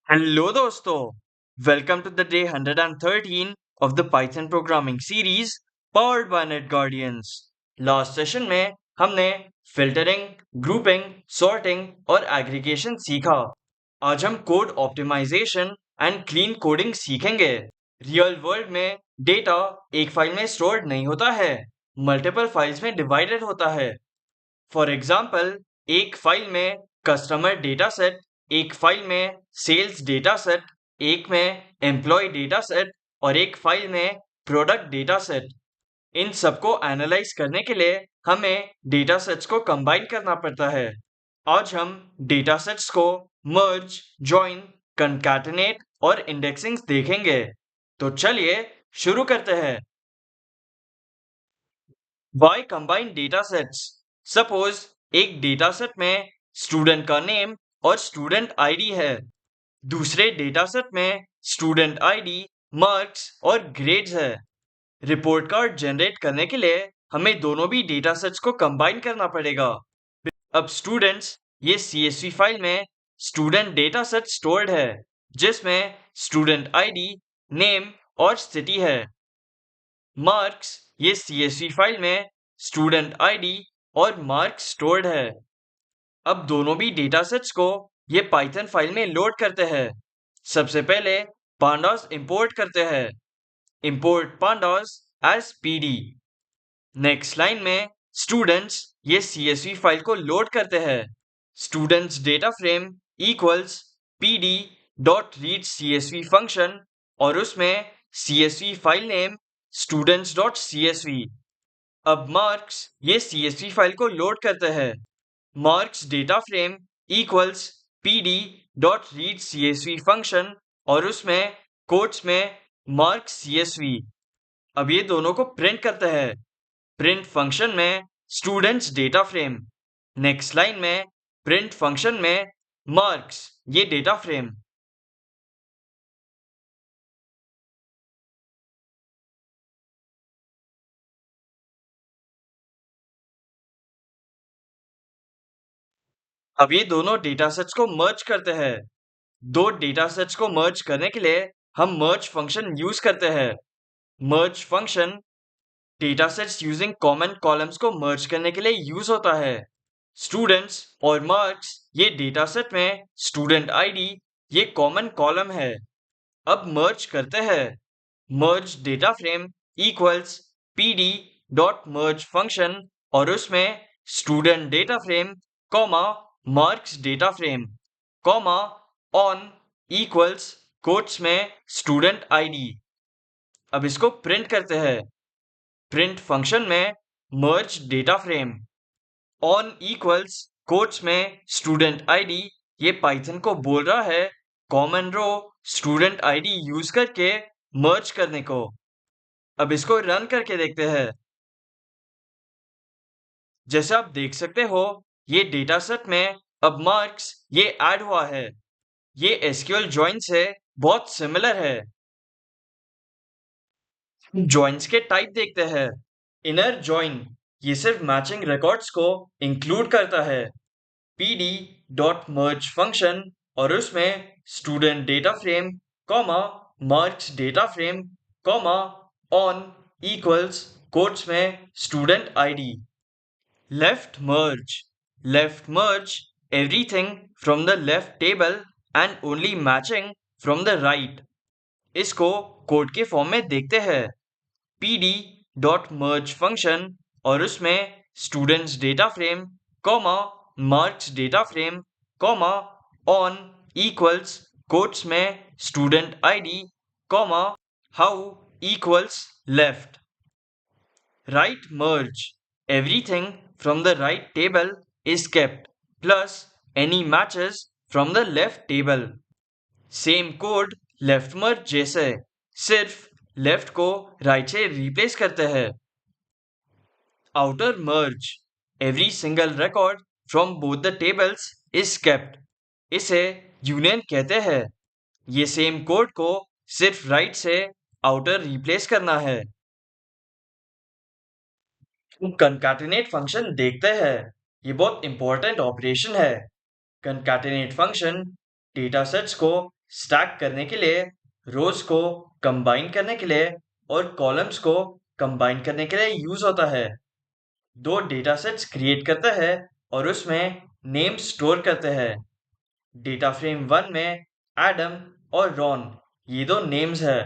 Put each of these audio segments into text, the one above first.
Hello दोस्तों, welcome to the day 113 of the Python programming series powered by NetGuardians. Last session में हमने filtering, grouping, sorting और aggregation सीखा. आज हम code optimization and clean coding सीखेंगे. रियल वर्ल्ड में डेटा एक फाइल में स्टोर्ड नहीं होता है, मल्टीपल फाइल्स में डिवाइडेड होता है. फॉर एग्जाम्पल, एक फाइल में कस्टमर डेटा सेट, एक फाइल में सेल्स डेटा सेट, एक में एम्प्लॉय डेटा सेट और एक फाइल में प्रोडक्ट डेटा सेट. इन सबको एनालाइज करने के लिए हमें डेटा सेट्स को कंबाइन करना पड़ता है. आज हम डेटा सेट्स को मर्ज, जॉइन, कंकैटिनेट और इंडेक्सिंग देखेंगे. तो चलिए शुरू करते हैं. Why combine data sets? Suppose एक डेटा सेट में स्टूडेंट का नेम और स्टूडेंट आईडी है. दूसरे डेटा सेट में स्टूडेंट आईडी, मार्क्स और ग्रेड्स है. रिपोर्ट कार्ड जनरेट करने के लिए हमें दोनों भी डेटा सेट्स को कंबाइन करना पड़ेगा. अब स्टूडेंट्स, ये CSV फाइल में स्टूडेंट डेटा सेट स्टोर्ड है जिसमें स्टूडेंट आईडी, नेम और सिटी है. मार्क्स, ये CSV फाइल में स्टूडेंट आईडी और मार्क्स स्टोर्ड है. अब दोनों भी डेटा सेट्स को ये पाइथन फाइल में लोड करते हैं. सबसे पहले पांडास इंपोर्ट करते हैं. Import pandas as pd. Next line में स्टूडेंट्स, ये CSV फाइल को लोड करते हैं. Students data frame equals pd dot read CSV function और उसमें CSV फाइल नेम students.csv. अब मार्क्स, ये CSV फाइल को लोड करते हैं. Marks data frame equals pd dot read CSV function और उसमें कोट्स में मार्क्स CSV. अब ये दोनों को प्रिंट करते हैं. प्रिंट फंक्शन में students data frame, next line में प्रिंट फंक्शन में मार्क्स, ये डेटा फ्रेम. अब ये दोनों डेटा सेट्स को मर्ज करते हैं. दो डेटा सेट्स को मर्ज करने के लिए हम मर्ज फंक्शन यूज करते हैं. Merge function data sets using common columns को मर्ज करने के लिए यूज होता है. स्टूडेंट्स और मार्क्स, ये डेटा सेट में स्टूडेंट आईडी, ये कॉमन कॉलम है. अब मर्ज करते हैं. Merge data frame equals pd dot merge function और उसमें student data frame comma marks data frame comma on equals quotes में स्टूडेंट आईडी. अब इसको प्रिंट करते हैं. प्रिंट फंक्शन में merge data frame on equals quotes में स्टूडेंट आईडी, ये पाइथन को बोल रहा है common row student ID use करके मर्ज करने को. अब इसको रन करके देखते हैं. जैसे आप देख सकते हो, ये डेटा सेट में अब मार्क्स ये ऐड हुआ है. ये SQL ज्वाइन से बहुत सिमिलर है. ज्वाइंस के टाइप देखते हैं. इनर ज्वाइन, ये सिर्फ मैचिंग रिकॉर्ड्स को इंक्लूड करता है. pd डॉट मर्ज फंक्शन और उसमें student data frame comma marks data frame comma on equals quotes में student ID. Left merge everything from the left table and only matching from the right. इसको code के form में देखते हैं. pd dot merge function और उसमें students data frame comma marks data frame comma on equals quotes में student ID comma how equals left. Right merge, everything from the right table is kept plus any matches from the left table. Same code left merge जैसे, सिर्फ left को right से replace करते हैं. Outer merge, every single record from both the tables is kept. इसे union कहते हैं. ये सेम कोड को सिर्फ राइट से आउटर रिप्लेस करना है. कंकैटिनेट फंक्शन देखते हैं. ये बहुत इंपॉर्टेंट ऑपरेशन है. कंकैटिनेट फंक्शन डेटा सेट्स को स्टैक करने के लिए, रोज को कंबाइन करने के लिए और कॉलम्स को कंबाइन करने के लिए यूज होता है। दो डेटा सेट्स क्रिएट करते हैं और उसमें नेम स्टोर करते हैं। डेटा फ्रेम 1 में एडम और रॉन ये दो नेम्स है।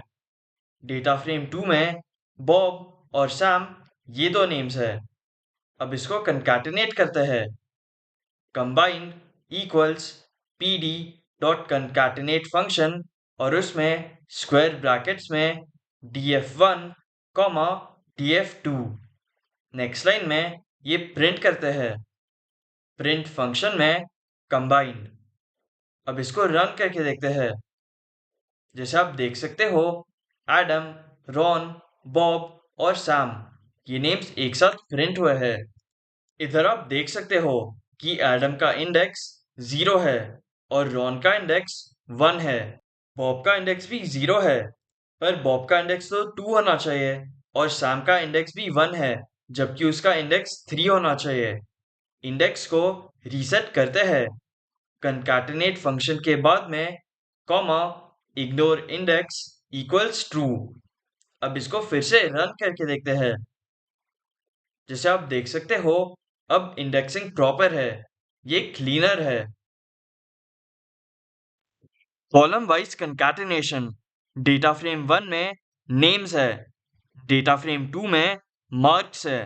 डेटा फ्रेम 2 में बॉब और सैम ये दो नेम्स है। अब इसको कंकैटिनेट करते हैं। Combine equals pd dot concatenate function और उसमें स्क्वायर ब्रैकेट्स में df1 comma df2। Next line में ये प्रिंट करते हैं। प्रिंट फंक्शन में कंबाइन। अब इसको रन करके देखते हैं। जैसे आप देख सकते हो, एडम, रॉन, बॉब और सैम ये नेम्स एक साथ प्रिंट हुए हैं। इधर आप देख सकते हो कि एडम का इंडेक्स 0 है और रॉन का इंडेक्स 1 है। बॉब का इंडेक्स भी 0 है, पर बॉब का इंडेक्स तो 2 होना चाहिए और सैम का इंडेक्स भी 1 है, जबकि उसका इंडेक्स 3 होना चाहिए। इंडेक्स को रीसेट करते हैं। कंकैटिनेट फंक्शन के बाद में comma ignore index equals true. अब इसको फिर से रन करके देखते हैं। जैसे आप देख सकते हो, अब इंडेक्सिंग प्रॉपर है, ये क्लीनर है। Column wise concatenation. Data frame 1 में नेम्स है, डेटा फ्रेम 2 में मार्क्स है।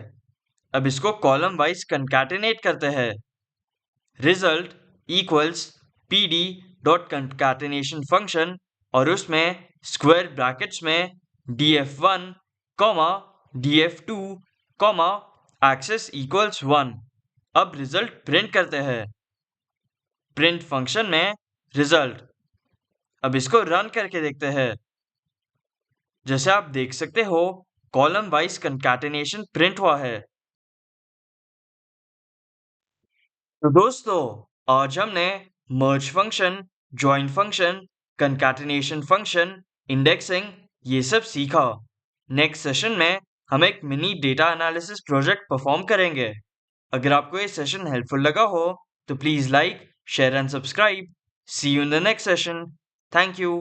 अब इसको कॉलम वाइज कंकैटिनेट करते हैं। Result equals pd dot concatenation function और उसमें स्क्वायर ब्रैकेट्स में df1 comma df2 comma access equals 1। अब रिजल्ट प्रिंट करते हैं। प्रिंट फंक्शन में रिजल्ट। अब इसको रन करके देखते हैं। जैसे आप देख सकते हो, कॉलम वाइज कंकैटिनेशन प्रिंट हुआ है। तो दोस्तों, आज हमने merge function, join function, concatenation function, indexing ये सब सीखा। नेक्स्ट सेशन में हम एक mini data analysis project perform करेंगे। अगर आपको ये सेशन हेल्पफुल लगा हो तो please like, share and subscribe. See you in the next session. Thank you.